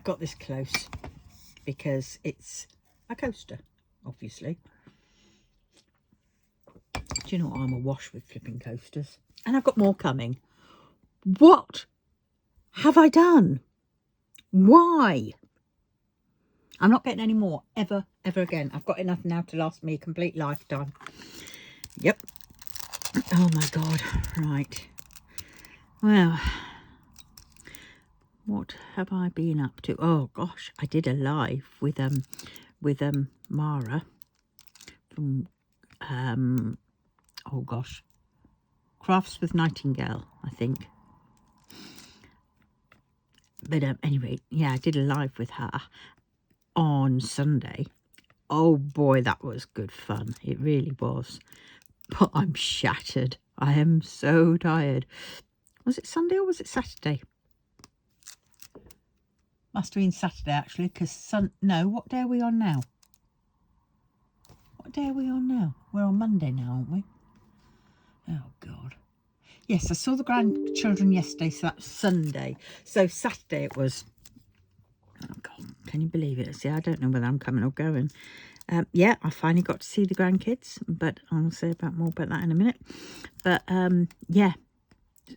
got this close because it's a coaster, obviously. Do you know what? I'm awash with flipping coasters. And I've got more coming. What have I done? Why? I'm not getting any more ever again. I've got enough now to last me a complete lifetime. Yep. Oh my God. Right. Well, what have I been up to? Oh gosh, I did a live with Mara from oh gosh, Crafts with Nightingale, I think. But anyway, yeah, I did a live with her on Sunday. Oh boy, that was good fun. It really was. But I'm shattered. I am so tired. Was it Sunday or was it Saturday? Must have been Saturday, actually, because no, what day are we on now? What day are we on now? We're on Monday now, aren't we? Oh, God. Yes, I saw the grandchildren yesterday, so that's Sunday. So Saturday it was... Oh, God, can you believe it? See, I don't know whether I'm coming or going. Yeah, I finally got to see the grandkids, but I'll say more about that in a minute. But, yeah,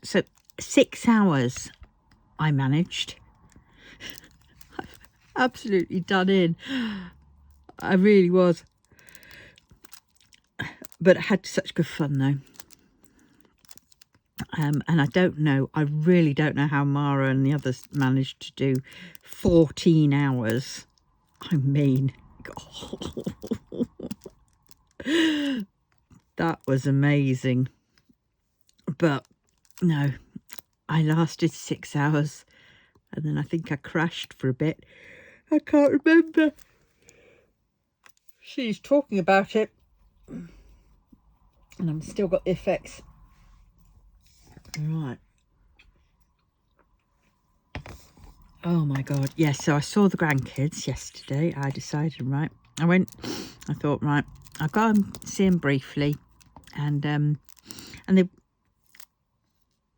so 6 hours I managed. Absolutely done in. I really was. But I had such good fun though. And I don't know, I really don't know how Mara and the others managed to do 14 hours. I mean, that was amazing. But no, I lasted 6 hours and then I think I crashed for a bit. I can't remember. She's talking about it and I've still got the effects. Right. Oh my God. Yes, so I saw the grandkids yesterday. I decided, right, I thought, right, I'll go and see them briefly. And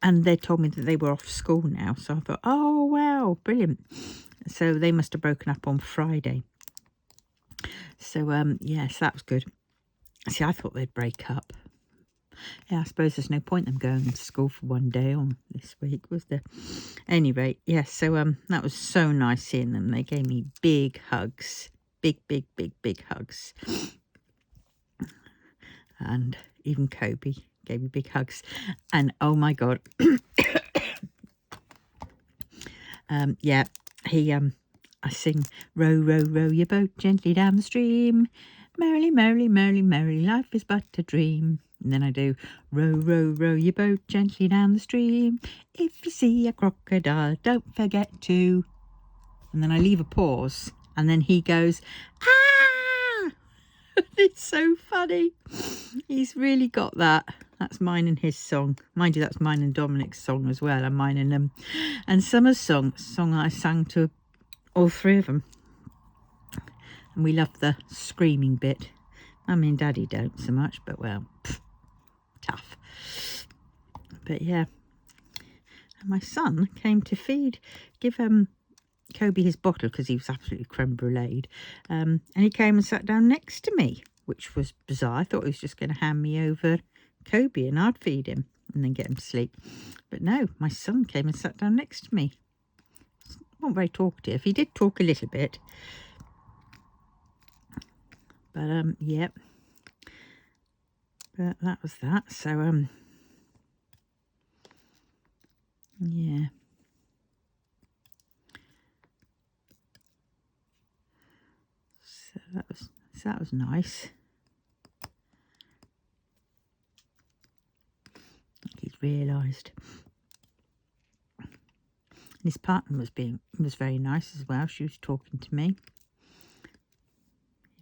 they told me that they were off school now. So I thought, oh wow, brilliant. So they must have broken up on Friday. So yes, that was good. See, I thought they'd break up. Yeah, I suppose there's no point them going to school for one day on this week, was there? Anyway, yes, so that was so nice seeing them. They gave me big hugs. Big hugs. And even Kobe gave me big hugs. And oh my God. Yeah, I sing, row, row, row your boat gently down the stream. Merrily, merrily, merrily, merrily, life is but a dream. And then I do, row, row, row your boat gently down the stream. If you see a crocodile, don't forget to. And then I leave a pause. And then he goes, ah! It's so funny. He's really got that. That's mine and his song. Mind you, that's mine and Dominic's song as well. And mine and Summer's song I sang to all three of them. And we love the screaming bit. Mummy and Daddy don't so much, but well, tough. But yeah. And my son came to give Kobe his bottle because he was absolutely creme bruleed. And he came and sat down next to me, which was bizarre. I thought he was just going to hand me over Kobe and I'd feed him and then get him to sleep. But no, my son came and sat down next to me. Not very talkative. He did talk a little bit. But yeah. But that was that. So yeah. So that was nice. He's realised. His partner was very nice as well. She was talking to me.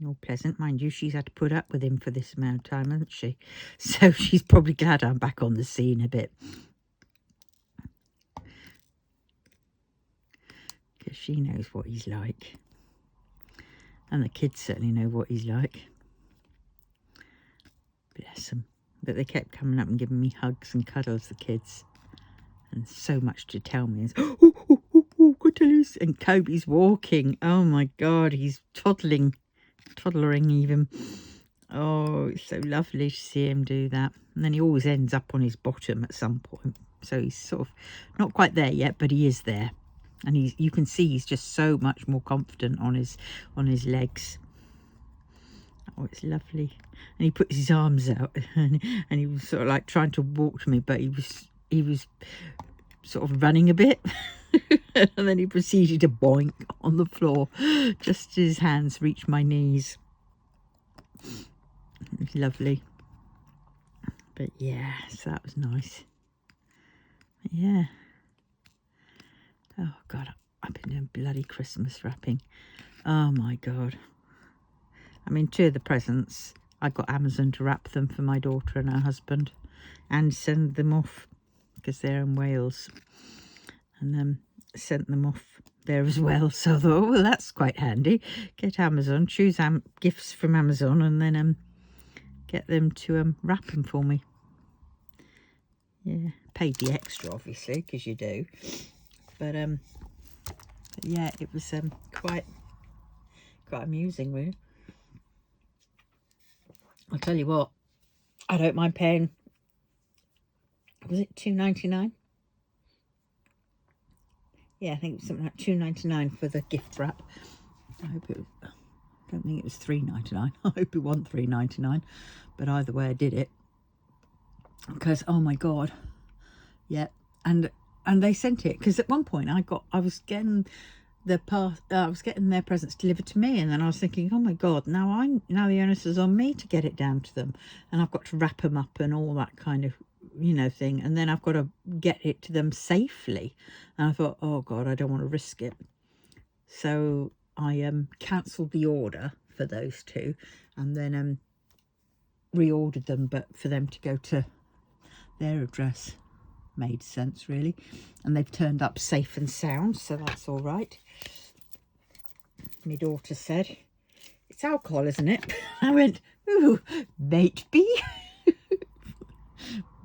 All pleasant. Mind you, she's had to put up with him for this amount of time, hasn't she? So she's probably glad I'm back on the scene a bit. Because she knows what he's like. And the kids certainly know what he's like. Bless them. But they kept coming up and giving me hugs and cuddles, the kids. And so much to tell me. Oh, good till he's... And Kobe's walking. Oh my God, he's toddling, toddlering even. Oh, it's so lovely to see him do that. And then he always ends up on his bottom at some point. So he's sort of not quite there yet, but he is there. And you can see he's just so much more confident on his legs. Oh, it's lovely. And he puts his arms out and he was sort of like trying to walk to me, but he was sort of running a bit. And then he proceeded to boink on the floor just as his hands reached my knees. It's lovely. But yeah, so that was nice. Yeah. Oh God, I've been doing bloody Christmas wrapping. Oh my God. I mean, 2 of the presents, I got Amazon to wrap them for my daughter and her husband and send them off because they're in Wales. And sent them off there as well. So I thought, oh, well, that's quite handy. Get Amazon, choose gifts from Amazon, and then get them to wrap them for me. Yeah, paid the extra, obviously, because you do. But yeah, it was quite amusing, really. I'll tell you what, I don't mind paying. Was it $2.99? Yeah, I think it was something like $2.99 for the gift wrap. I hope it was, I don't think it was $3.99. I hope it wasn't $3.99. But either way, I did it. Because, oh my God. Yeah. And they sent it. Because at one point I was getting their presents delivered to me. And then I was thinking, oh my God, now the onus is on me to get it down to them. And I've got to wrap them up and all that kind of, thing. And then I've got to get it to them safely. And I thought, oh God, I don't want to risk it. So I cancelled the order for those 2 and then reordered them, but for them to go to their address. Made sense, really. And they've turned up safe and sound, so that's all right. My daughter said, it's alcohol, isn't it? I went, ooh, mate be.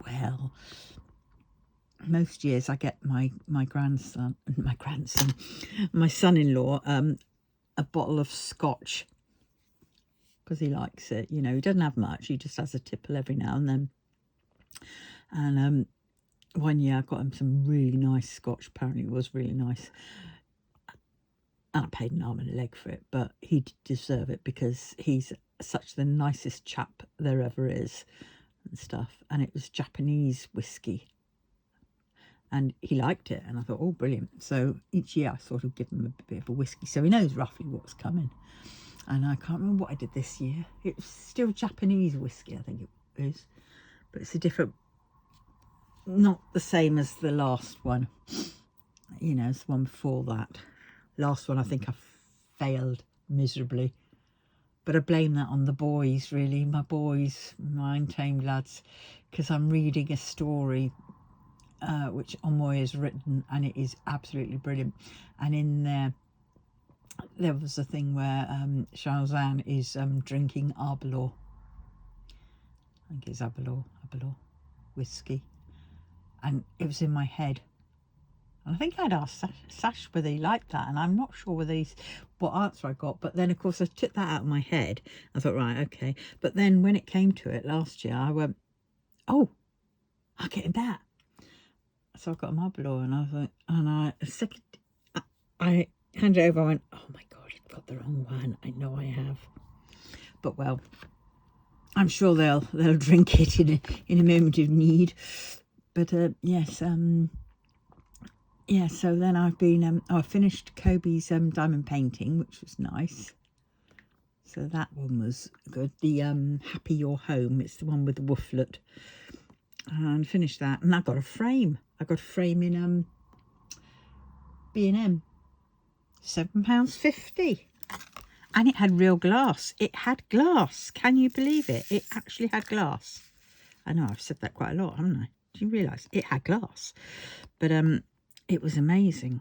Well, most years I get my son-in-law a bottle of scotch because he likes it. He doesn't have much. He just has a tipple every now and then. And one year I got him some really nice scotch. Apparently it was really nice. And I paid an arm and a leg for it, but he did deserve it because he's such the nicest chap there ever is and stuff. And it was Japanese whiskey. And he liked it. And I thought, oh, brilliant. So each year I sort of give him a bit of a whiskey. So he knows roughly what's coming. And I can't remember what I did this year. It was still Japanese whiskey, I think it is. But it's a different, not the same as the last one. As the one before that. Last one, I think I failed miserably. But I blame that on the boys, really. My boys, my untamed lads. Because I'm reading a story which Omoy has written, and it is absolutely brilliant. And in there was a thing where Shahzan is drinking Arbelor. I think it's Arbelor whiskey. And it was in my head. And I think I'd asked Sash whether he liked that, and I'm not sure what answer I got. But then, of course, I took that out of my head. I thought, right, okay. But then when it came to it last year, I went, oh, I'll get him that. So I got a Marlboro, and I was like, I handed it over. I went, oh my God, I've got the wrong one. I know I have. But well, I'm sure they'll drink it in a moment of need. But yes, yeah. So then I've been I finished Kobe's diamond painting, which was nice. So that one was good. The Happy Your Home. It's the one with the wooflet. And finished that, and I got a frame. I got a frame in B&M, £7.50, and it had real glass. It had glass. Can you believe it? It actually had glass. I know I've said that quite a lot, haven't I? Do you realise it had glass? But it was amazing.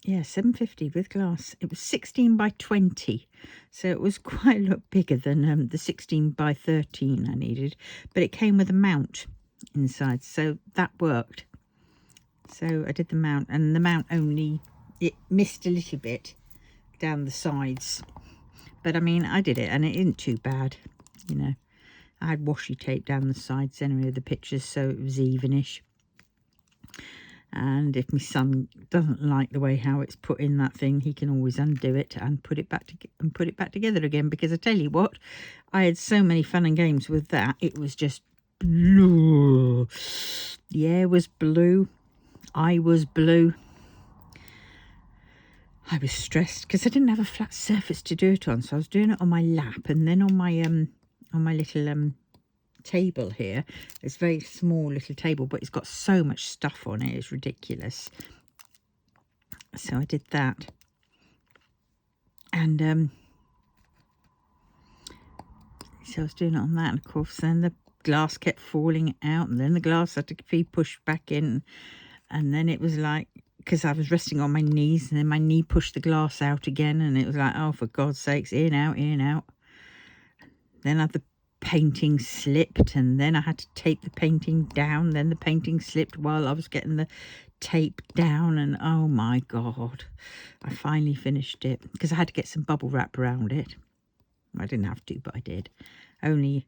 Yeah, £7.50 with glass. It was 16 by 20, so it was quite a lot bigger than the 16 by 13 I needed. But it came with a mount inside, so that worked. So I did the mount, and the mount only it missed a little bit down the sides. But I mean, I did it and it isn't too bad, you know. I had washi tape down the sides anyway of the pictures, so it was evenish. And if my son doesn't like the way how it's put in that thing, he can always undo it and put it back together again. Because I tell you what, I had so many fun and games with that. It was just blue. The air was blue. I was blue. I was stressed because I didn't have a flat surface to do it on, so I was doing it on my lap and then on my little table here. It's a very small little table, but it's got so much stuff on it, it's ridiculous. So I did that, and so I was doing it on that, and of course then the glass kept falling out, and then the glass had to be pushed back in, and then it was like, because I was resting on my knees, and then my knee pushed the glass out again, and it was like, oh, for God's sakes, in, out, in, out. Then the painting slipped, and then I had to tape the painting down. Then the painting slipped while I was getting the tape down, and oh my God, I finally finished it because I had to get some bubble wrap around it. I didn't have to, but I did. I only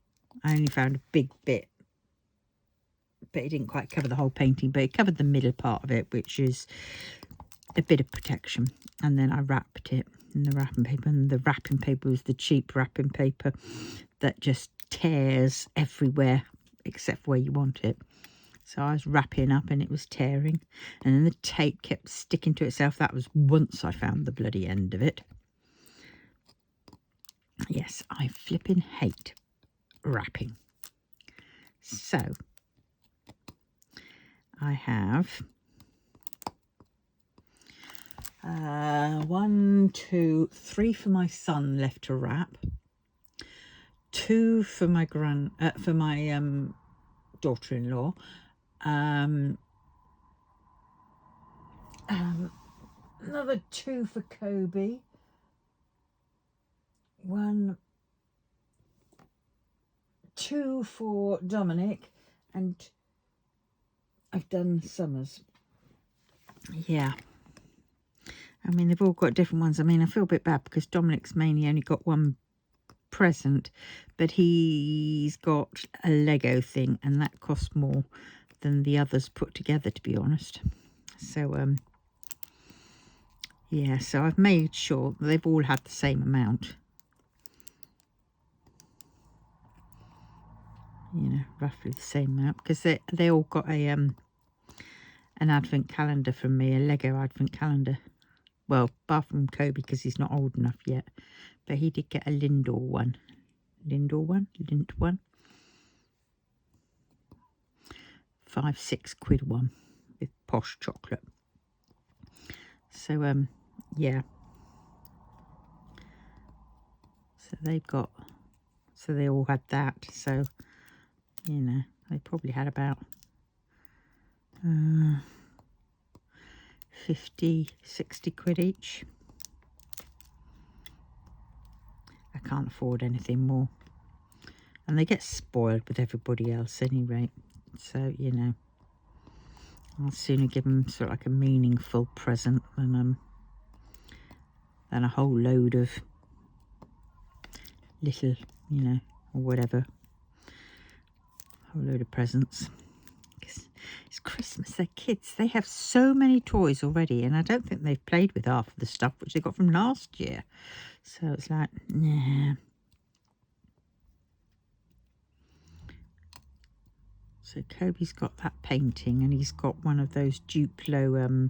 found a big bit, but it didn't quite cover the whole painting, but it covered the middle part of it, which is a bit of protection. And then I wrapped it in the wrapping paper, and the wrapping paper was the cheap wrapping paper that just tears everywhere except where you want it. So I was wrapping up and it was tearing, and then the tape kept sticking to itself. That was once I found the bloody end of it. Yes, I flipping hate wrapping. So I have 1, 2, 3 for my son left to wrap, 2 for my daughter-in-law, another 2 for Kobe, 2 for Dominic, and I've done Summers. Yeah, I mean, they've all got different ones. I mean, I feel a bit bad because Dominic's mainly only got one present, but he's got a Lego thing, and that costs more than the others put together, to be honest. So yeah, so I've made sure they've all had the same amount, you know, roughly the same amount, because they all got a an advent calendar from me, a Lego advent calendar. Well, apart from Kobe, because he's not old enough yet, but he did get a Lint one, £5-6 one with posh chocolate. So yeah, so they all had that. So, you know, they probably had about 50-60 quid each. I can't afford anything more, and they get spoiled with everybody else anyway, so, you know, I'll sooner give them sort of like a meaningful present than a whole load of little, you know, or whatever, a whole load of presents. It's Christmas, they're kids, they have so many toys already, and I don't think they've played with half of the stuff which they got from last year. So it's like, nah. So Kobe's got that painting, and he's got one of those Duplo,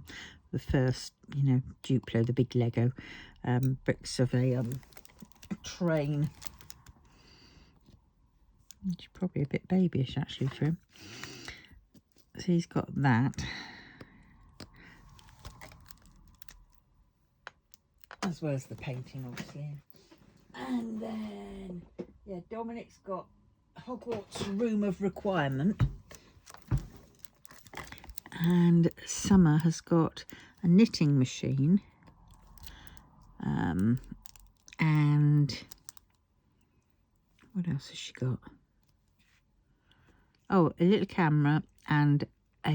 the first, you know, Duplo, the big Lego bricks of a train. Which is probably a bit babyish actually for him. So he's got that. As well as the painting, obviously. And then, yeah, Dominic's got Hogwarts Room of Requirement. And Summer has got a knitting machine. And what else has she got? Oh, a little camera and a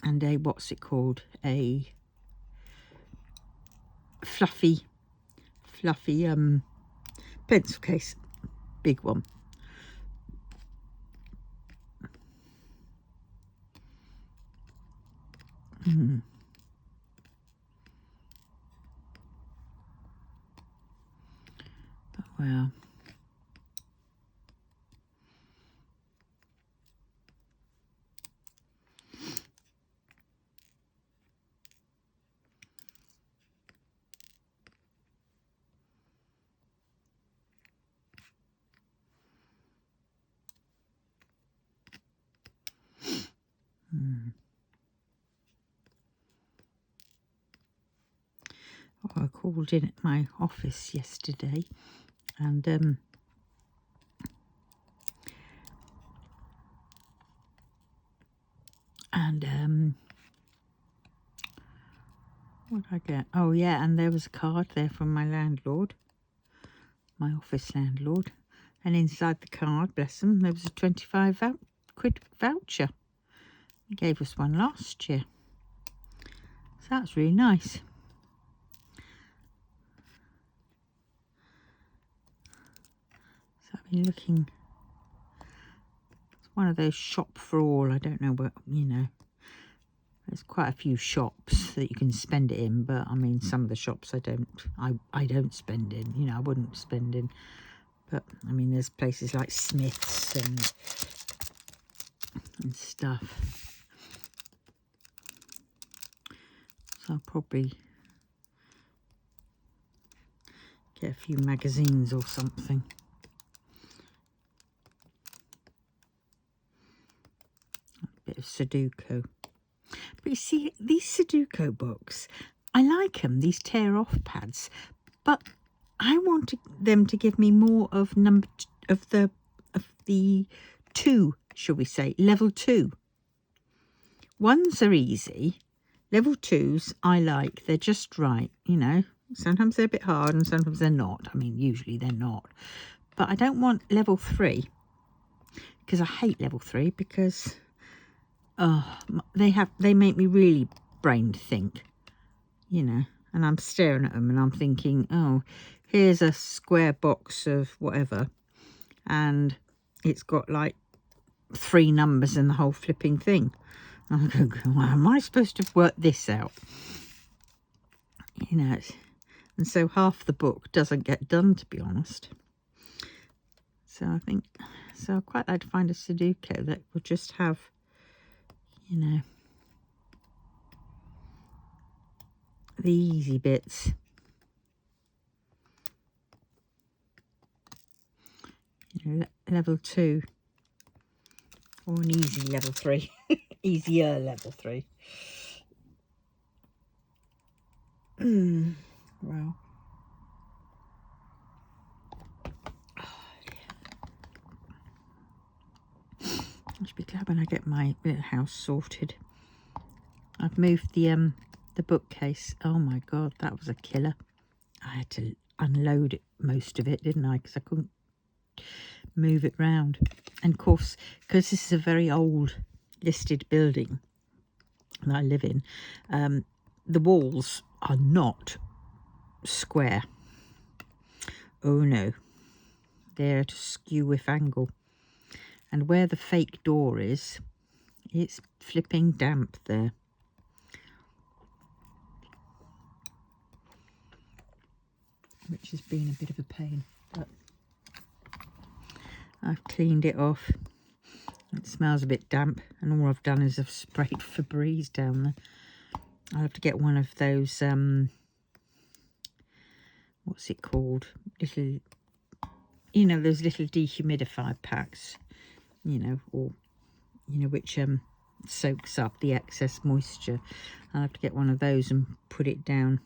and a, what's it called, a fluffy pencil case, big one. But well, I called in at my office yesterday, and what did I get? Oh yeah, and there was a card there from my landlord, my office landlord, and inside the card, bless them, there was a 25 quid voucher. He gave us one last year, so that's really nice. So I've been looking. It's one of those shop for all. I don't know what, you know. There's quite a few shops that you can spend it in, but I mean, some of the shops I don't spend in. You know, I wouldn't spend in. But I mean, there's places like Smith's and stuff. So I'll probably get a few magazines or something. A bit of Sudoku. But you see, these Sudoku books, I like them, these tear-off pads, but I want them to give me more of the 2, shall we say, level 2. Ones are easy. Level 2s I like. They're just right, you know. Sometimes they're a bit hard and sometimes they're not. I mean, usually they're not. But I don't want level 3, because I hate level 3, because they make me really brain think, you know. And I'm staring at them and I'm thinking, oh, here's a square box of whatever, and it's got like 3 numbers in the whole flipping thing. I go, well, am I supposed to work this out? You know, and so half the book doesn't get done, to be honest. So I think, so I'd quite like to find a Sudoku that will just have, you know, the easy bits. You know, level 2. Or an easy level 3. Easier level 3. Well. I should be glad when I get my little house sorted. I've moved the bookcase. Oh my god, that was a killer. I had to unload it, most of it, didn't I? Because I couldn't move it round. And of course, because this is a very old listed building that I live in, the walls are not square. Oh no, they're at a skew with angle. And where the fake door is, it's flipping damp there. Which has been a bit of a pain, but I've cleaned it off. It smells a bit damp, and all I've done is I've sprayed Febreze down there. I'll have to get one of those, what's it called? Little, you know, those little dehumidifier packs, you know, or, you know, which soaks up the excess moisture. I'll have to get one of those and put it down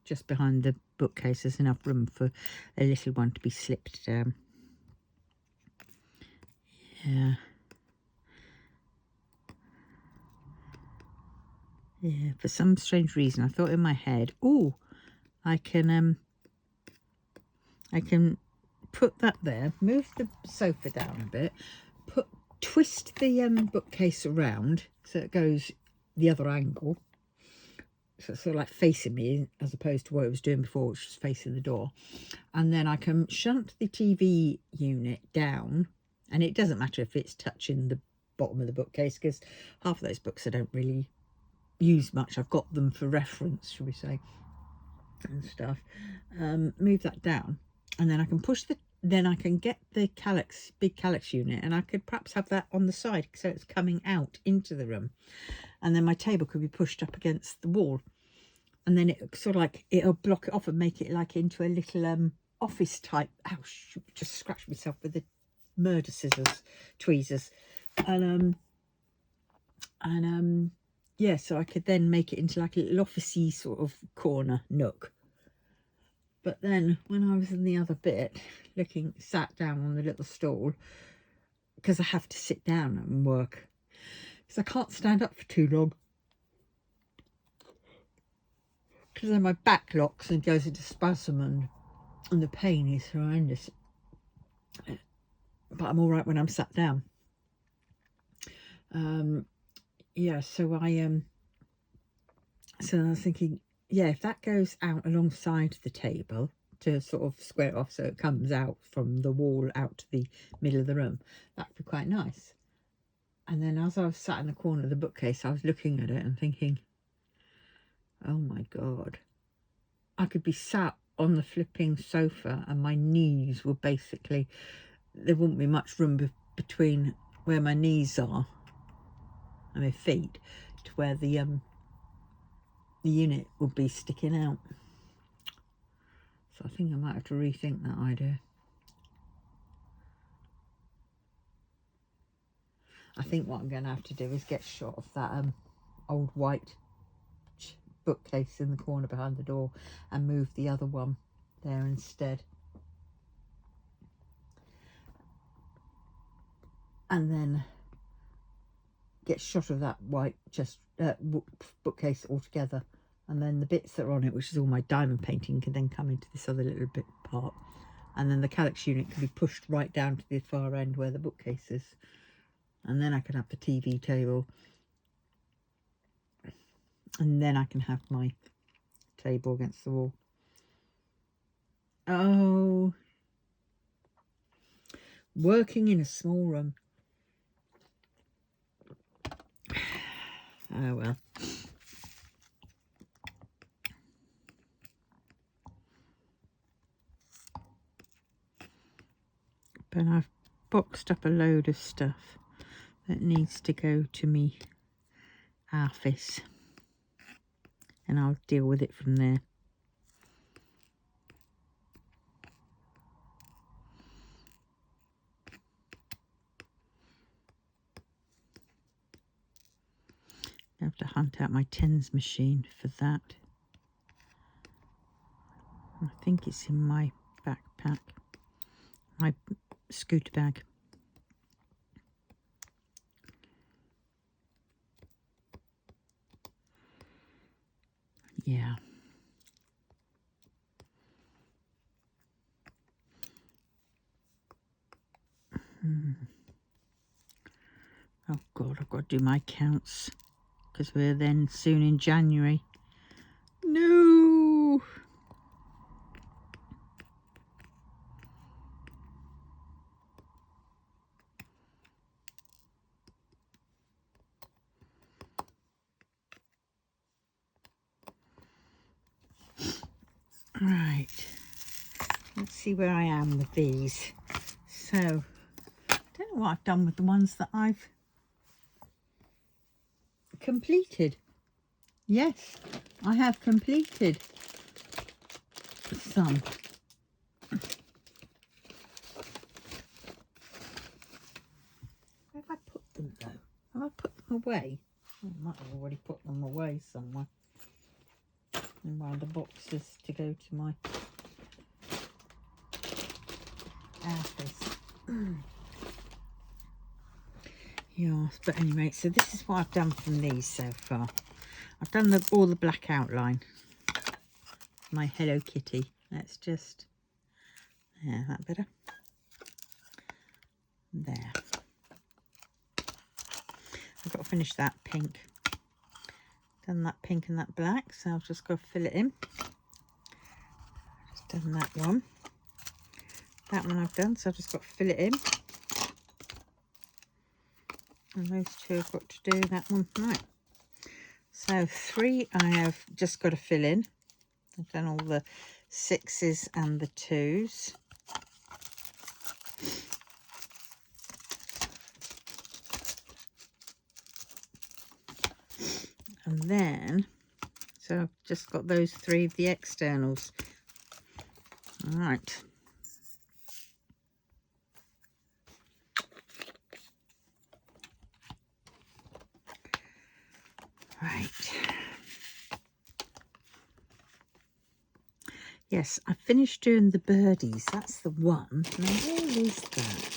just behind the bookcase. There's enough room for a little one to be slipped down. Yeah. Yeah, for some strange reason I thought in my head, oh, I can put that there, move the sofa down a bit, twist the bookcase around so it goes the other angle. So it's sort of like facing me as opposed to what it was doing before, which was facing the door. And then I can shunt the TV unit down, and it doesn't matter if it's touching the bottom of the bookcase, because half of those books I don't really use much. I've got them for reference, shall we say, and stuff. Move that down, and then I can push then I can get the big Calyx unit, and I could perhaps have that on the side so it's coming out into the room, and then my table could be pushed up against the wall, and then it sort of like, it'll block it off and make it like into a little office type. Ouch, just scratched myself with the murder scissors, tweezers. And yeah, so I could then make it into like a little officey sort of corner nook. But then when I was in the other bit, sat down on the little stool, because I have to sit down and work, because I can't stand up for too long, because then my back locks and goes into spasm, and the pain is horrendous. But I'm all right when I'm sat down. Yeah, so I was thinking, yeah, if that goes out alongside the table to sort of square it off so it comes out from the wall out to the middle of the room, that would be quite nice. And then as I was sat in the corner of the bookcase, I was looking at it and thinking, oh my God, I could be sat on the flipping sofa and my knees were basically, there wouldn't be much room between where my knees are and my feet to where the unit would be sticking out. So I think I might have to rethink that idea. I think what I'm going to have to do is get a shot of that old white bookcase in the corner behind the door and move the other one there instead. And then get a shot of that white bookcase altogether. And then the bits that are on it, which is all my diamond painting, can then come into this other little bit part. And then the Calyx unit can be pushed right down to the far end where the bookcase is. And then I can have the TV table. And then I can have my table against the wall. Oh, working in a small room. Oh well. But I've boxed up a load of stuff that needs to go to me office, and I'll deal with it from there. I have to hunt out my tens machine for that. I think it's in my backpack, my scooter bag. Yeah. Oh God, I've got to do my counts because we're then soon in January. No. Right. Let's see where I am with these. So, I don't know what I've done with the ones that I've completed. Yes, I have completed some. Where have I put them though? Have I put them away? I might have already put them away somewhere. In one of the boxes to go to my office. Yeah, but anyway, so this is what I've done from these so far. I've done all the black outline. My Hello Kitty. Let's just, yeah, that better. There. I've got to finish that pink. done that pink and that black, so I've just got to fill it in. Just done that one. That one I've done, so I've just got to fill it in. And those two I've got to do that one. Right. So 3 I have just got to fill in. I've done all the 6s and the 2s. And then, so I've just got those 3 of the externals. All right. Right. Yes, I finished doing the birdies. That's the one. Now, where is that?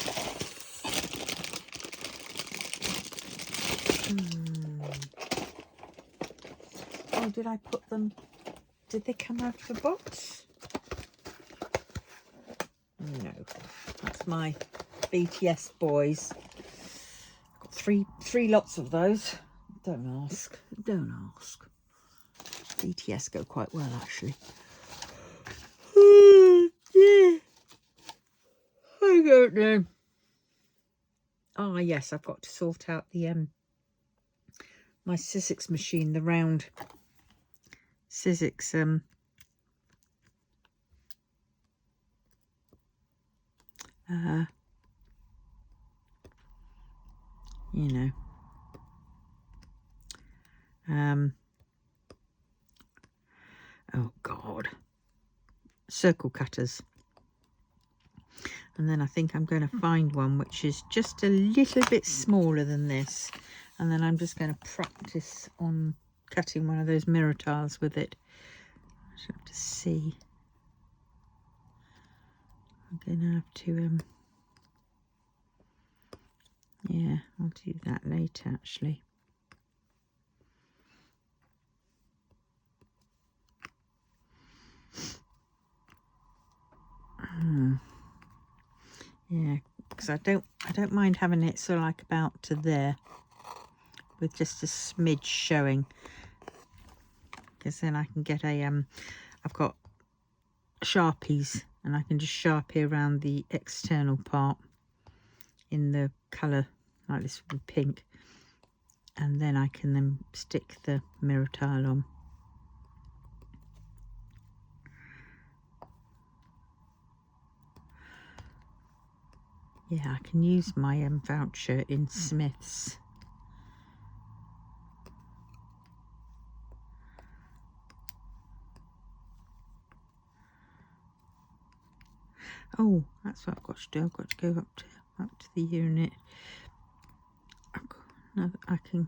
Oh, did I put them? Did they come out of the box? No. That's my BTS boys. I've got three lots of those. Don't ask. Don't ask. BTS go quite well, actually. Yeah. I don't know. Oh yes, I've got to sort out the my Sizzix machine, the round Sizzix you know, oh God, circle cutters. And then I think I'm going to find one which is just a little bit smaller than this. And then I'm just going to practice on cutting one of those mirror tiles with it. I should have to see. I'm going to have to, yeah, I'll do that later actually. Yeah, because I don't mind having it sort of like about to there with just a smidge showing, because then I can get a I've got Sharpies and I can just Sharpie around the external part in the colour like this with pink, and then I can then stick the mirror tile on. Yeah, I can use my voucher in Smith's. Oh, that's what I've got to do. I've got to go up to the unit. No, I can.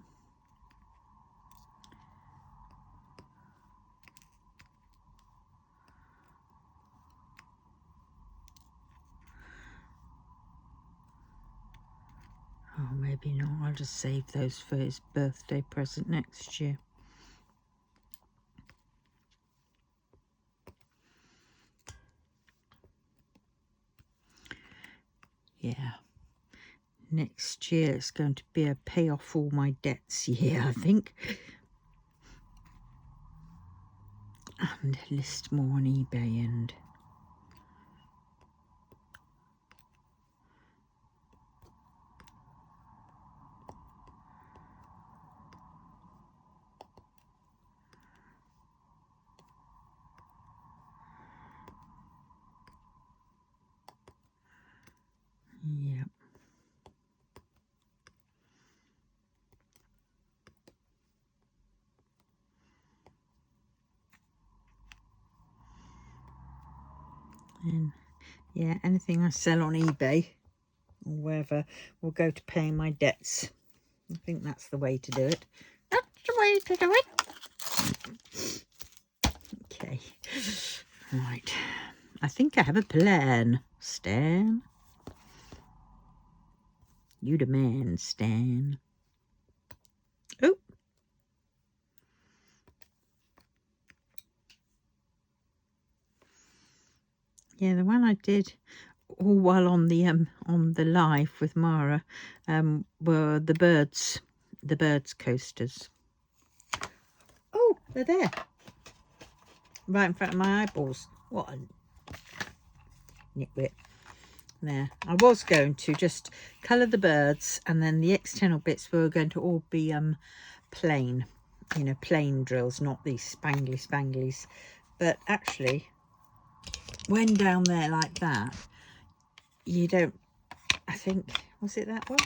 Oh, maybe not. I'll just save those for his birthday present next year. Yeah. Next year it's going to be a pay off all my debts year, I think. And list more on eBay and... Yep. And yeah, anything I sell on eBay or wherever will go to paying my debts. I think that's the way to do it. That's the way to do it. Okay. Right. I think I have a plan, Stan. You the man, Stan. Oh. Yeah, the one I did all while on the live with Mara were the birds coasters. They're there. Right in front of my eyeballs. What a nitwit. There. I was going to just colour the birds, and then the external bits were going to all be plain. You know, plain drills, not these spangly spanglies. But actually, when down there like that, you don't, I think, was it that one?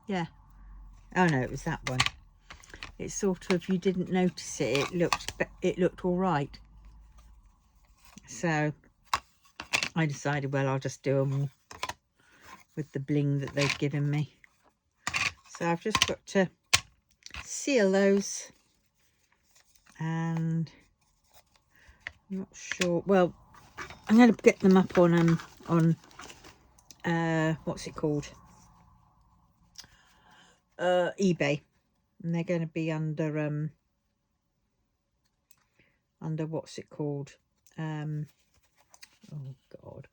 Yeah. Oh no, it was that one. It's sort of, you didn't notice it. It looked all right. So I decided, well, I'll just do them all with the bling that they've given me. So I've just got to seal those, and I'm not sure. Well, I'm going to get them up on what's it called? eBay, and they're going to be under what's it called? Oh God,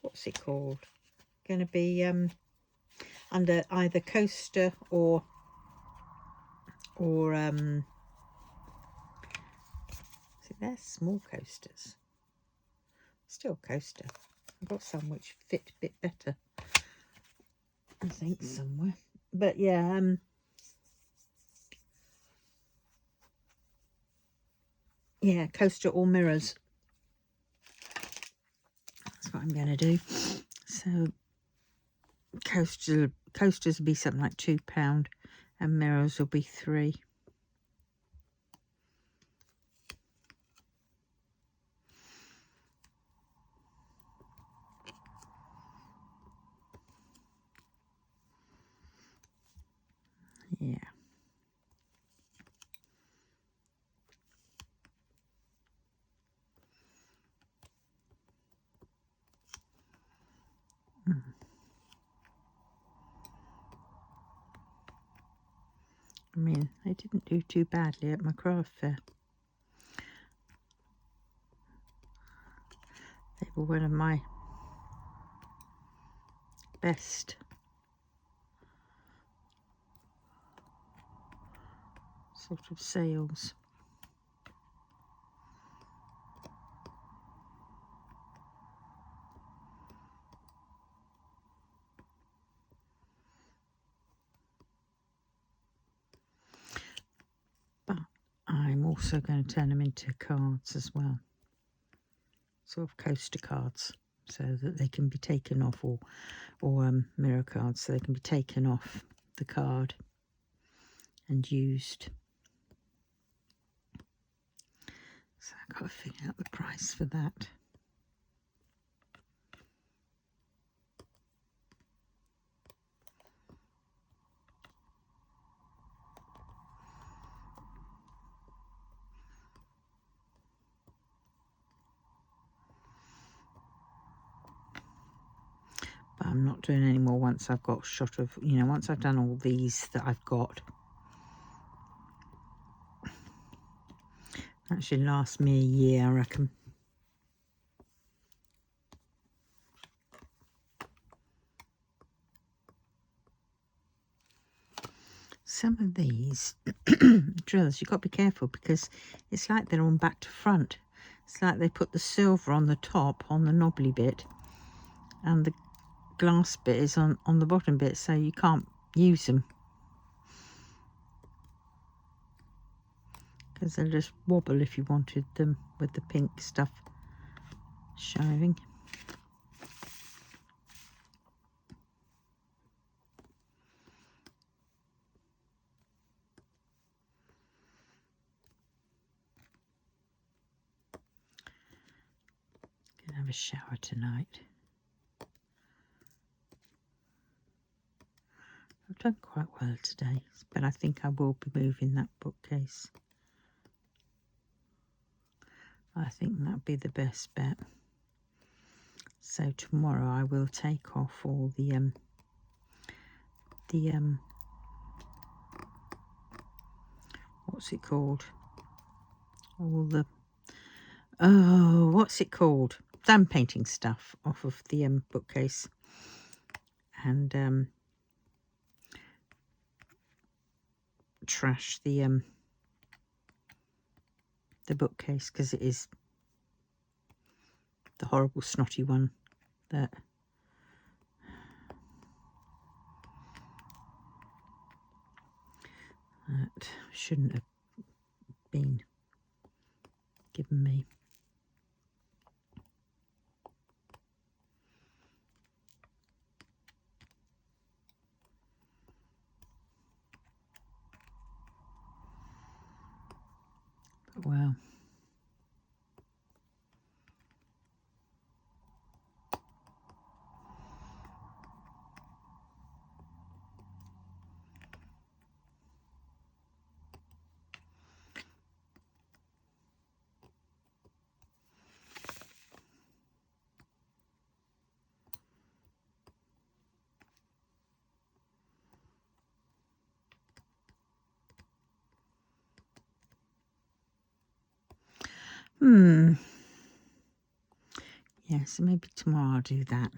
what's it called? Going to be under either coaster or is it there? Small coasters. Still coaster. I've got some which fit a bit better, I think, somewhere. But yeah, yeah, coaster or mirrors. That's what I'm going to do. So coasters will be something like £2, and mirrors will be £3. Yeah. I mean, they didn't do too badly at my craft fair. They were one of my best sort of sales. But I'm also going to turn them into cards as well. Sort of coaster cards, so that they can be taken off, or mirror cards, so they can be taken off the card and used. So I've got to figure out the price for that. But I'm not doing any more once I've got a shot of, you know, once I've done all these that I've got. Actually lasts me a year, I reckon. Some of these drills, you've got to be careful, because it's like they're on back to front. It's like they put the silver on the top, on the knobbly bit, and the glass bit is on the bottom bit, so you can't use them, because they'll just wobble if you wanted them with the pink stuff showing. Gonna have a shower tonight. I've done quite well today, but I think I will be moving that bookcase. I think that'd be the best bet. So tomorrow I will take off all the what's it called? All the what's it called? Sand painting stuff off of the bookcase, and trash the the bookcase, because it is the horrible snotty one that shouldn't have been given me. But well, yeah, so maybe tomorrow I'll do that.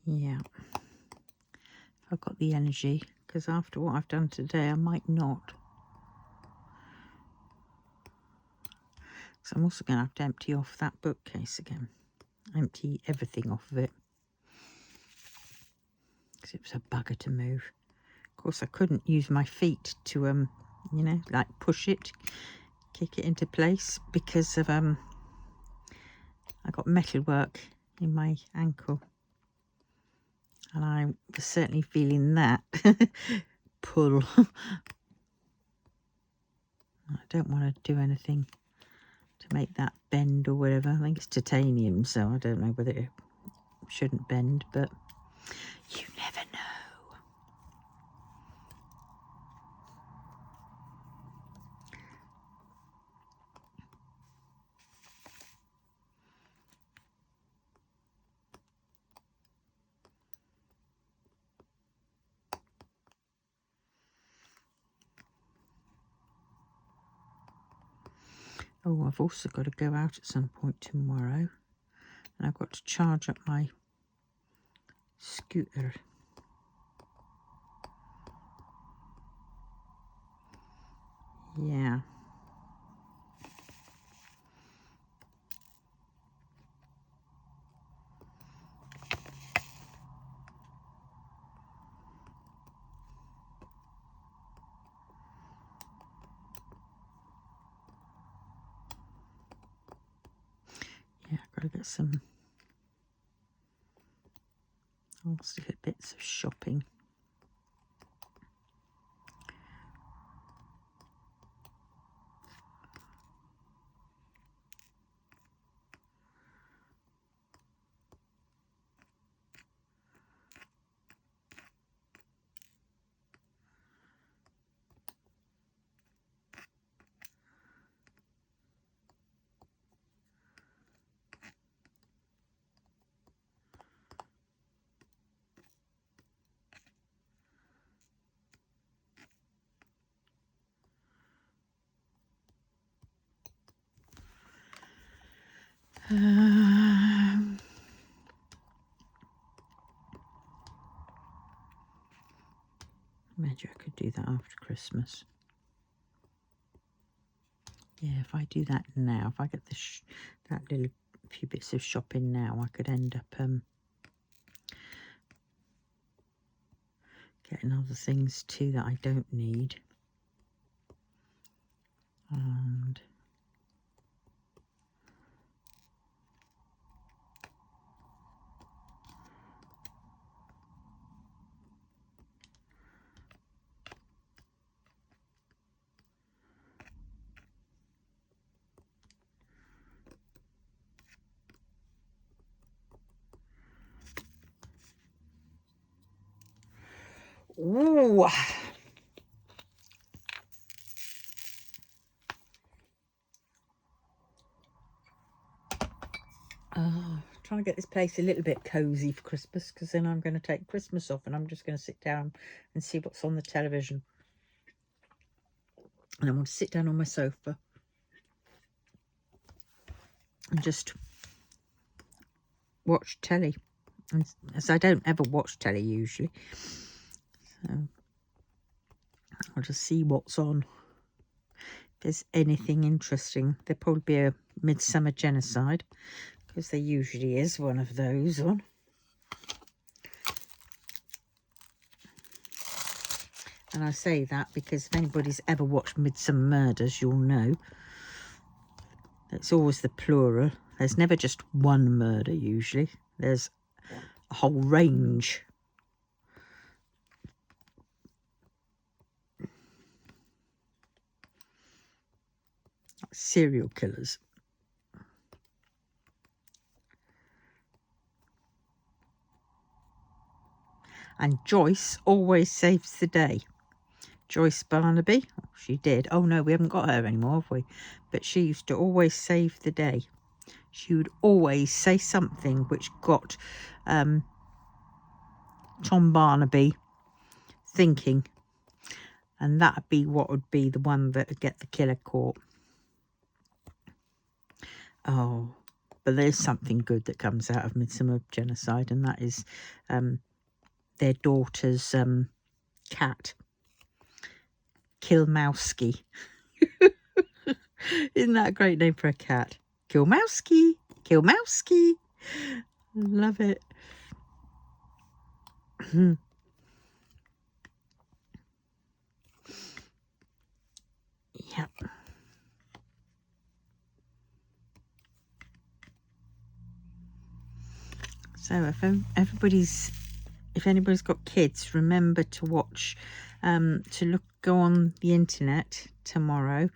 Yeah, I've got the energy, because after what I've done today, I might not. So I'm also going to have to empty off that bookcase again. Empty everything off of it, because it was a bugger to move. Of course, I couldn't use my feet to, you know, like push it, kick it into place, because of, I got metalwork in my ankle. And I was certainly feeling that pull. I don't want to do anything to make that bend or whatever. I think it's titanium, so I don't know whether it shouldn't bend, but you never know. Oh, I've also got to go out at some point tomorrow, and I've got to charge up my scooter. Yeah. Yeah, I've got to get some last little bits of shopping. Maybe I could do that after Christmas. Yeah, if I do that now, if I get that little few bits of shopping now, I could end up getting other things too that I don't need. And ooh. Trying to get this place a little bit cozy for Christmas, because then I'm going to take Christmas off and I'm just going to sit down and see what's on the television. And I want to sit down on my sofa and just watch telly. And as I don't ever watch telly usually, so I'll just see what's on. If there's anything interesting, there'll probably be a Midsummer Genocide, because there usually is one of those on. And I say that because if anybody's ever watched Midsummer Murders, you'll know it's always the plural. There's never just one murder usually. There's a whole range. Serial killers. And Joyce always saves the day. Joyce Barnaby, she did. Oh no, we haven't got her anymore, have we? But she used to always save the day. She would always say something which got Tom Barnaby thinking. And that'd be what would be the one that would get the killer caught. Oh, but there's something good that comes out of Midsummer Genocide, and that is their daughter's cat, Kilmowski. Isn't that a great name for a cat? Kilmowski, Kilmowski. Love it. Yep. So if anybody's got kids, remember to watch, go on the internet tomorrow,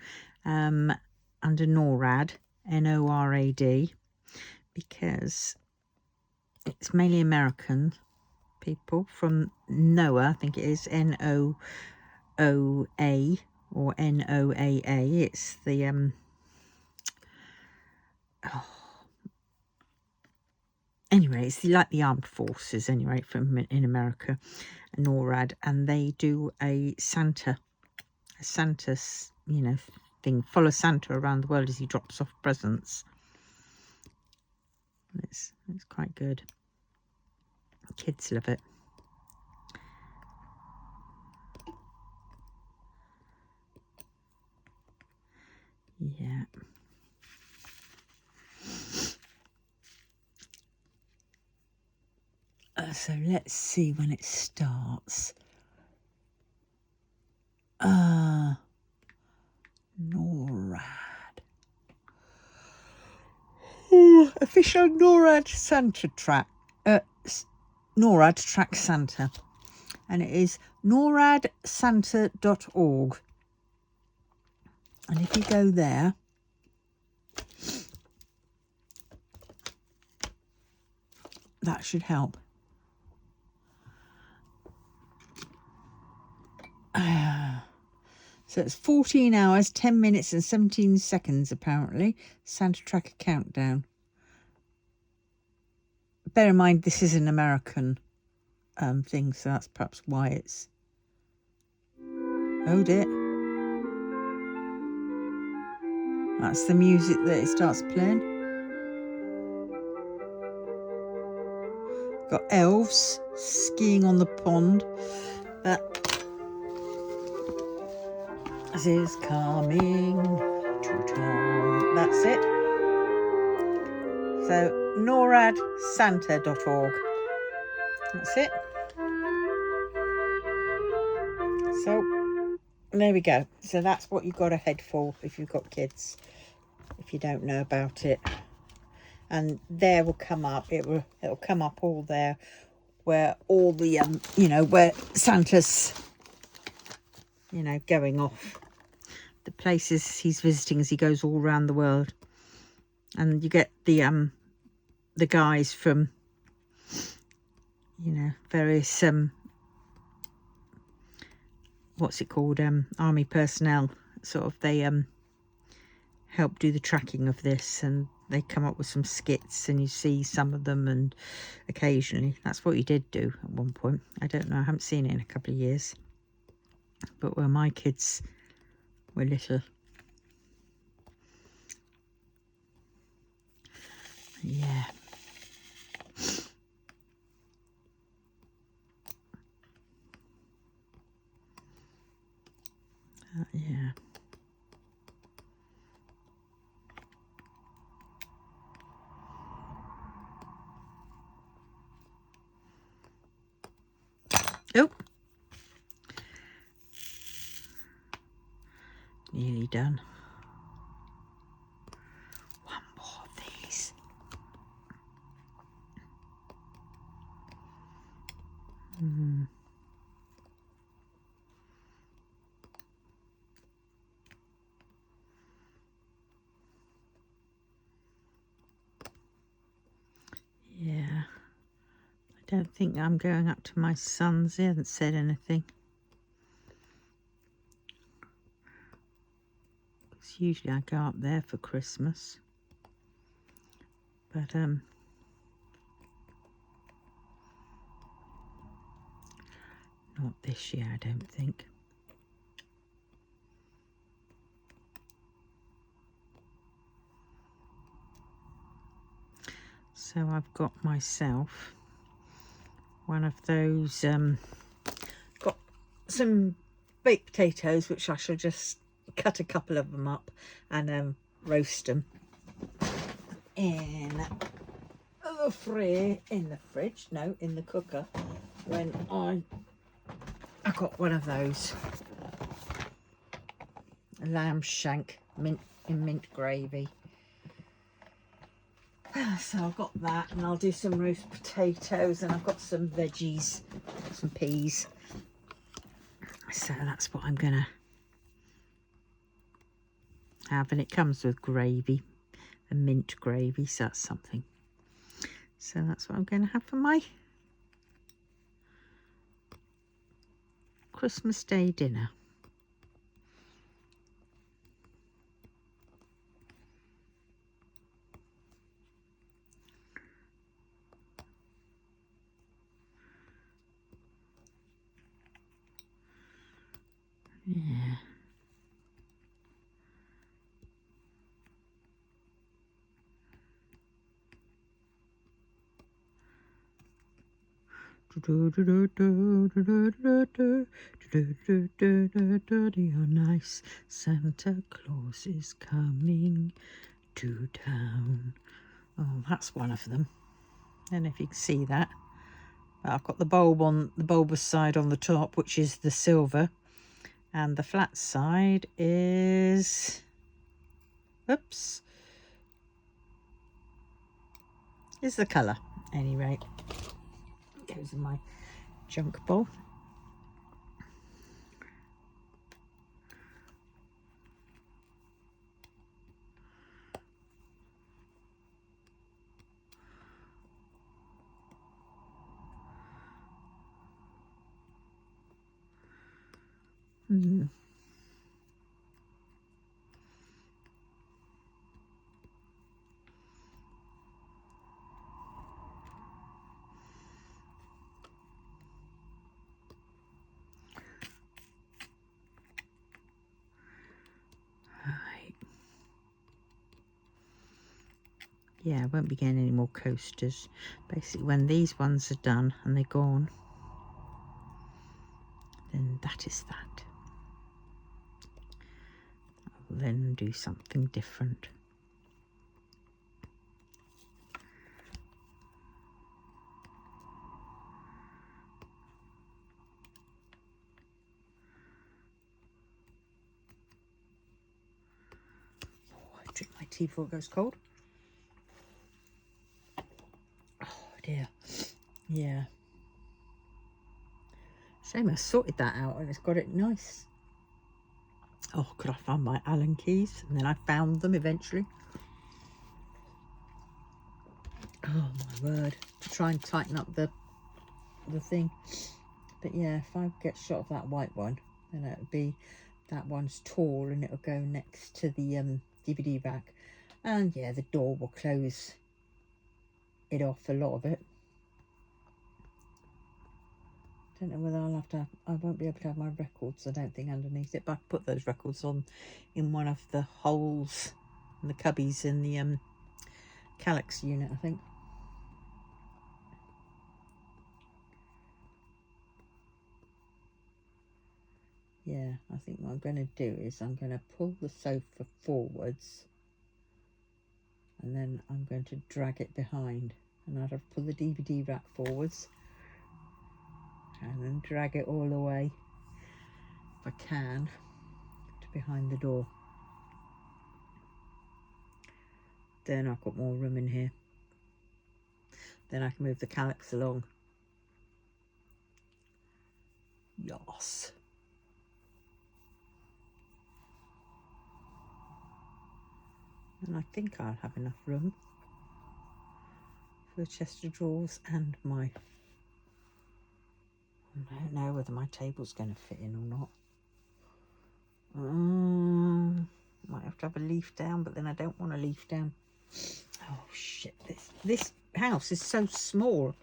under NORAD, NORAD, because it's mainly American people from NOAA. I think it is NOOA or NOAA. It's the anyway, it's like the armed forces anyway in America, NORAD, and they do a Santa, thing. Follow Santa around the world as he drops off presents. It's quite good. Kids love it. Yeah. So let's see when it starts. NORAD. Ooh, official NORAD Santa track. NORAD track Santa. And it is noradsanta.org. And if you go there, that should help. So it's 14 hours, 10 minutes and 17 seconds, apparently. Santa Tracker countdown. Bear in mind, this is an American thing, so that's perhaps why it's... Oh dear. That's the music that it starts playing. Got elves skiing on the pond. That is coming to town. That's it. So noradsanta.org. That's it. So there we go. So that's what you've got to head for if you've got kids, if you don't know about it. And there will come up, it'll come up all there where all the where Santa's going off, the places he's visiting as he goes all around the world. And you get the guys from various what's it called, army personnel, sort of, they help do the tracking of this, and they come up with some skits and you see some of them, and occasionally, that's what you did do at one point. I don't know, I haven't seen it in a couple of years, but when my kids were little. Yeah. Yeah. Oh, nearly done. One more of these. Yeah. I don't think I'm going up to my son's. He hasn't said anything. Because usually I go up there for Christmas. But not this year, I don't think. So I've got myself one of those, got some baked potatoes, which I shall just cut a couple of them up and roast them in the fridge, no, in the cooker, when I got one of those lamb shank mint gravy. So I've got that, and I'll do some roast potatoes, and I've got some veggies, some peas. So that's what I'm gonna have, and it comes with gravy, a mint gravy, so that's something. So that's what I'm going to have for my Christmas Day dinner. Yeah. Your nice Santa Claus is coming to town. Oh, that's one of them. I don't know if you can see that. I've got the bulb on the bulbous side on the top, which is the silver, and the flat side is, oops, is the colour. Anyway, it goes in my junk bowl. Right. Yeah, I won't be getting any more coasters. Basically, when these ones are done and they're gone, then that is that. I will then do something different. Oh, I drink my tea before it goes cold. Oh dear. Yeah. Shame I sorted that out and it's got it nice. Oh, could I find my Allen keys? And then I found them eventually. Oh my word. To try and tighten up the thing. But yeah, if I get shot of that white one, then it'll be, that one's tall and it'll go next to the DVD rack. And yeah, the door will close it off, a lot of it. Don't know whether I'll have to, I won't be able to have my records, I don't think, underneath it, but I put those records on in one of the holes in the cubbies in the calyx unit, I think. Yeah, I think what I'm going to do is I'm going to pull the sofa forwards and then I'm going to drag it behind, and I'd have to pull the DVD rack forwards and then drag it all the way, if I can, to behind the door. Then I've got more room in here. Then I can move the calyx along. Yes. And I think I'll have enough room for the chest of drawers and my... I don't know whether my table's going to fit in or not. Might have to have a leaf down, but then I don't want a leaf down. Oh shit, this house is so small.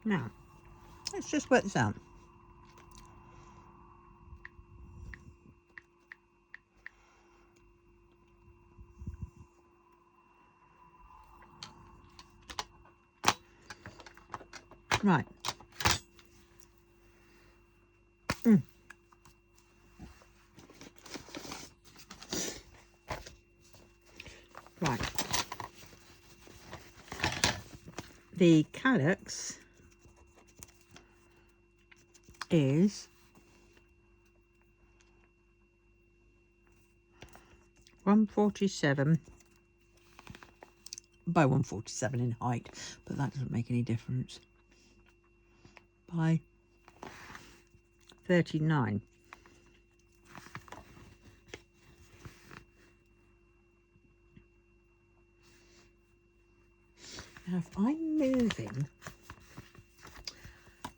Now, let's just work this out. Right. Right. The calyx is 147 by 147 in height, but that doesn't make any difference. By 39. Now, if I'm moving,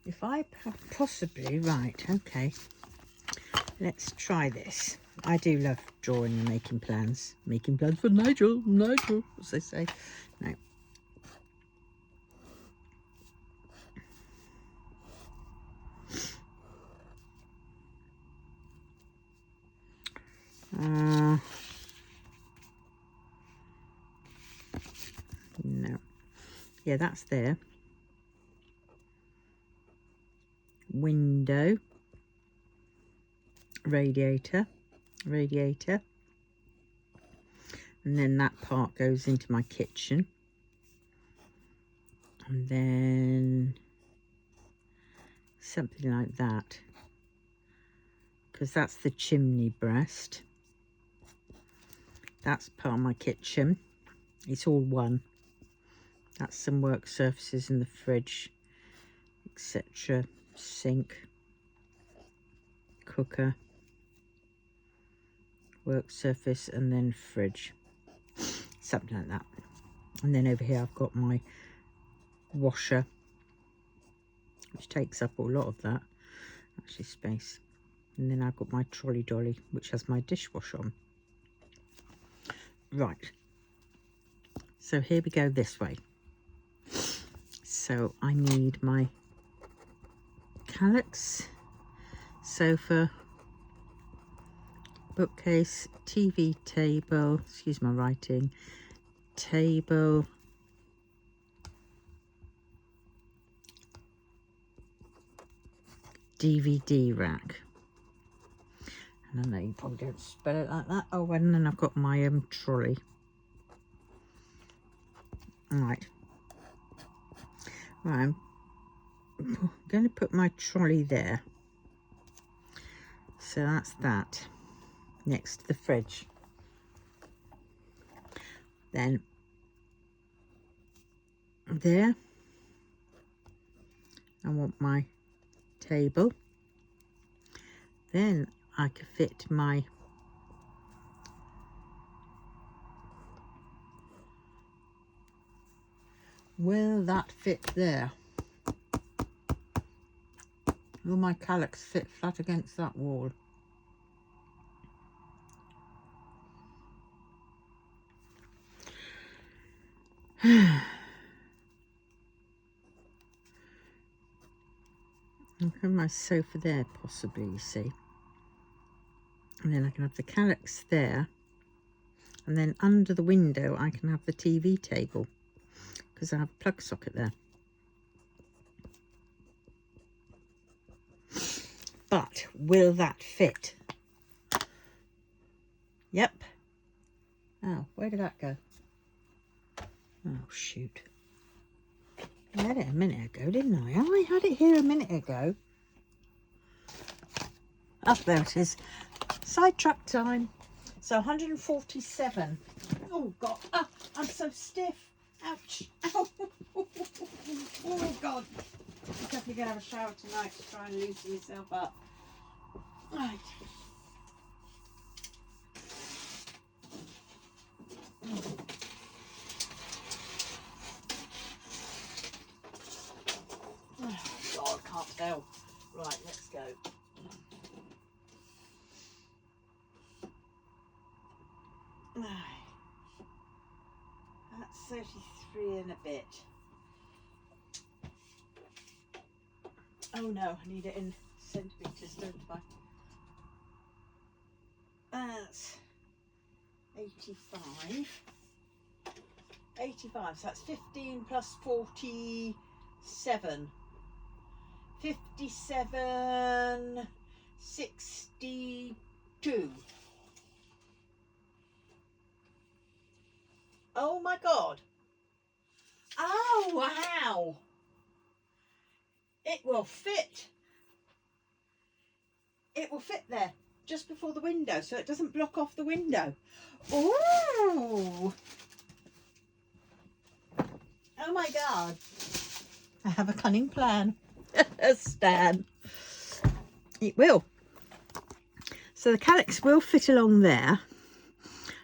if I possibly, right, okay, let's try this. I do love drawing and making plans. Making plans for Nigel, as they say. No. No. Yeah, that's there. Window. Radiator. And then that part goes into my kitchen. And then something like that, because that's the chimney breast. That's part of my kitchen. It's all one. That's some work surfaces in the fridge, etc. Sink, cooker, work surface, and then fridge. Something like that. And then over here I've got my washer, which takes up a lot of that, actually, space. And then I've got my trolley dolly, which has my dishwasher on. Right. So here we go this way. So I need my calyx, sofa, bookcase, TV table, excuse my writing, table, DVD rack. And I know you probably don't spell it like that. Oh, and then I've got my trolley. Right. Right, I'm going to put my trolley there. So that's that, next to the fridge. Then there, I want my table. Then I could fit my will that fit there? Will my calyx fit flat against that wall? I can have my sofa there possibly, you see. And then I can have the calyx there. And then under the window I can have the TV table, because I have a plug socket there. But will that fit? Yep. Oh, where did that go? Oh, shoot. I had it a minute ago, didn't I? Oh, I had it here a minute ago. Oh, there it is. Sidetrack time. So 147. Oh, God. Ah, I'm so stiff. Ouch. Ow. Oh, God. I'm definitely going to have a shower tonight to try and loosen myself up. Right. Oh, God, I can't tell. Right, let's go. That's 33 and a bit. Oh no, I need it in centimetres, don't I? That's 85. 85, so that's 15 plus 47. 57, 62. Oh my God. Oh, wow. It will fit. It will fit there just before the window, so it doesn't block off the window. Oh. Oh my God. I have a cunning plan. Stan. It will. So the calyx will fit along there.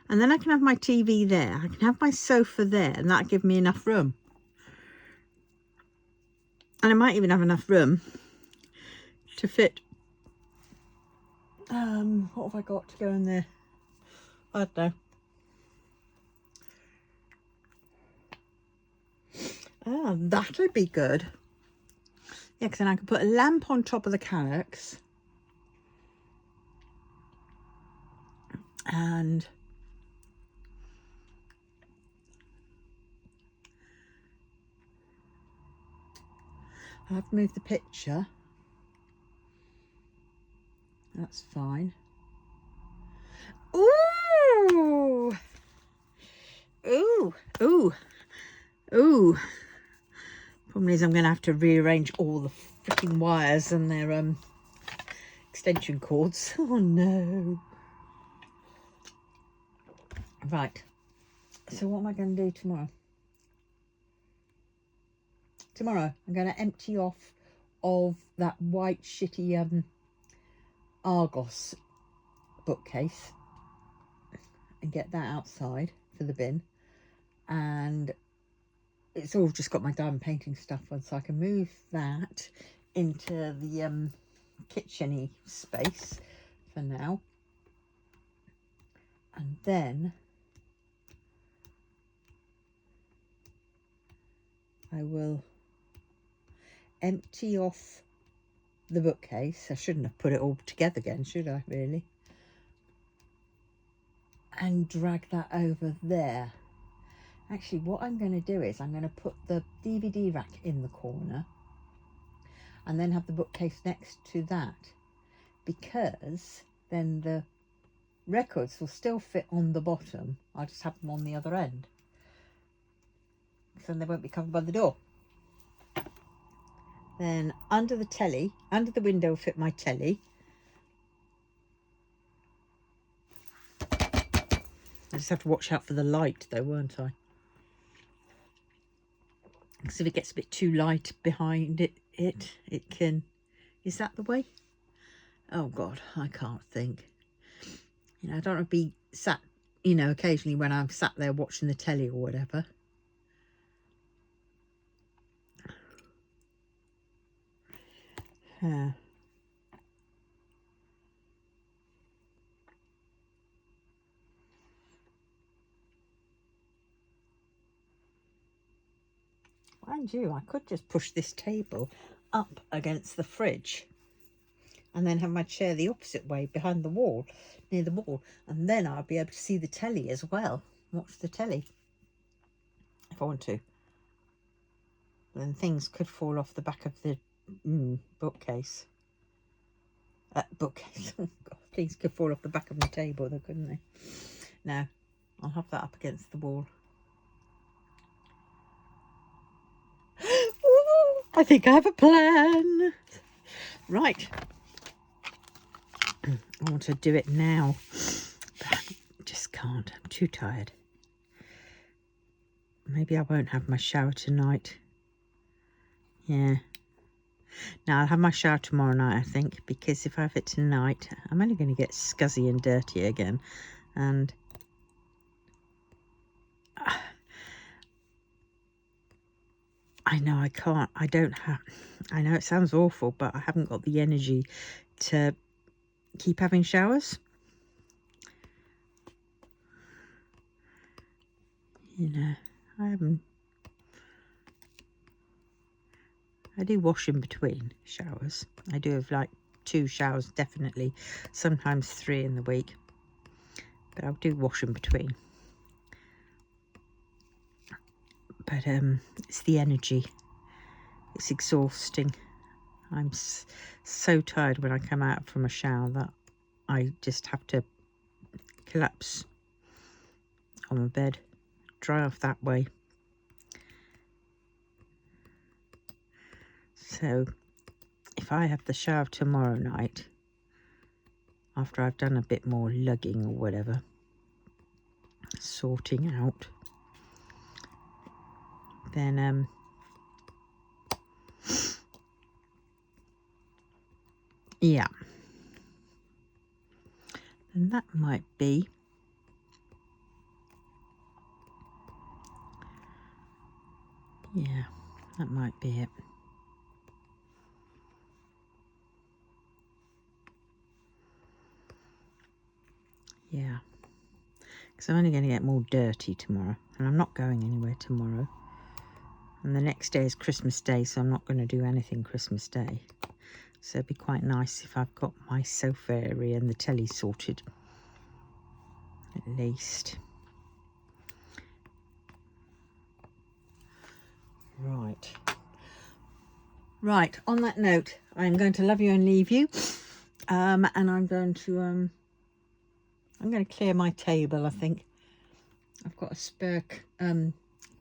And then I can have my TV there. I can have my sofa there, and that'll give me enough room. And I might even have enough room to fit. What have I got to go in there? I don't know. Oh, that'll be good. Yeah, because then I can put a lamp on top of the calyx. And I have to move the picture. That's fine. Ooh! Ooh! Ooh! Ooh! Problem is I'm going to have to rearrange all the freaking wires and their extension cords. Oh no! Right. So what am I going to do tomorrow? Tomorrow I'm going to empty off of that white shitty Argos bookcase and get that outside for the bin, and it's all just got my diamond painting stuff on, so I can move that into the kitchen-y space for now. And then I will empty off the bookcase. I shouldn't have put it all together again, should I, really? And drag that over there. Actually, what I'm going to do is I'm going to put the DVD rack in the corner. and then have the bookcase next to that, because then the records will still fit on the bottom. I'll just have them on the other end, so then they won't be covered by the door. Then under the telly, under the window will fit my telly. I just have to watch out for the light though, won't I? Because if it gets a bit too light behind it can... Is that the way? Oh God, I can't think. You know, I don't want to be sat, you know, occasionally when I'm sat there watching the telly or whatever. Mind you, I could just push this table up against the fridge and then have my chair the opposite way behind the wall, near the wall, and then I'll be able to see the telly as well. Watch the telly if I want to. Then things could fall off the back of the bookcase. Bookcase. Oh God, things could fall off the back of my table though, couldn't they? No, I'll have that up against the wall. Ooh, I think I have a plan. Right. I want to do it now, but I just can't. I'm too tired. Maybe I won't have my shower tonight. Yeah. Now I'll have my shower tomorrow night, I think, because if I have it tonight, I'm only going to get scuzzy and dirty again. And I know I can't. I don't have... I know it sounds awful, but I haven't got the energy to keep having showers. You know, I haven't... I do wash in between showers. I do have like 2 showers, definitely. Sometimes 3 in the week. But I'll do wash in between. But it's the energy. It's exhausting. I'm so tired when I come out from a shower that I just have to collapse on my bed, dry off that way. So if I have the shower tomorrow night, after I've done a bit more lugging or whatever, sorting out, then yeah, and that might be that might be it. Yeah, because I'm only going to get more dirty tomorrow, and I'm not going anywhere tomorrow. And the next day is Christmas Day, so I'm not going to do anything Christmas Day. So it'd be quite nice if I've got my sofa area and the telly sorted, at least. Right, on that note, I'm going to love you and leave you. And I'm going to clear my table, I think. I've got a spare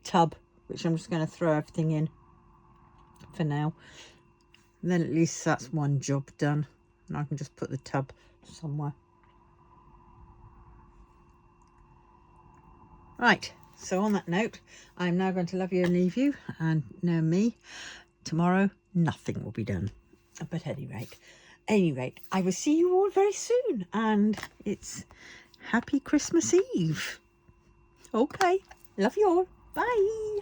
tub, which I'm just going to throw everything in for now. And then at least that's one job done. And I can just put the tub somewhere. Right, so on that note, I'm now going to love you and leave you. And know me, tomorrow nothing will be done. But at any rate, I will see you all very soon. And it's Happy Christmas Eve. Okay, love you all. Bye.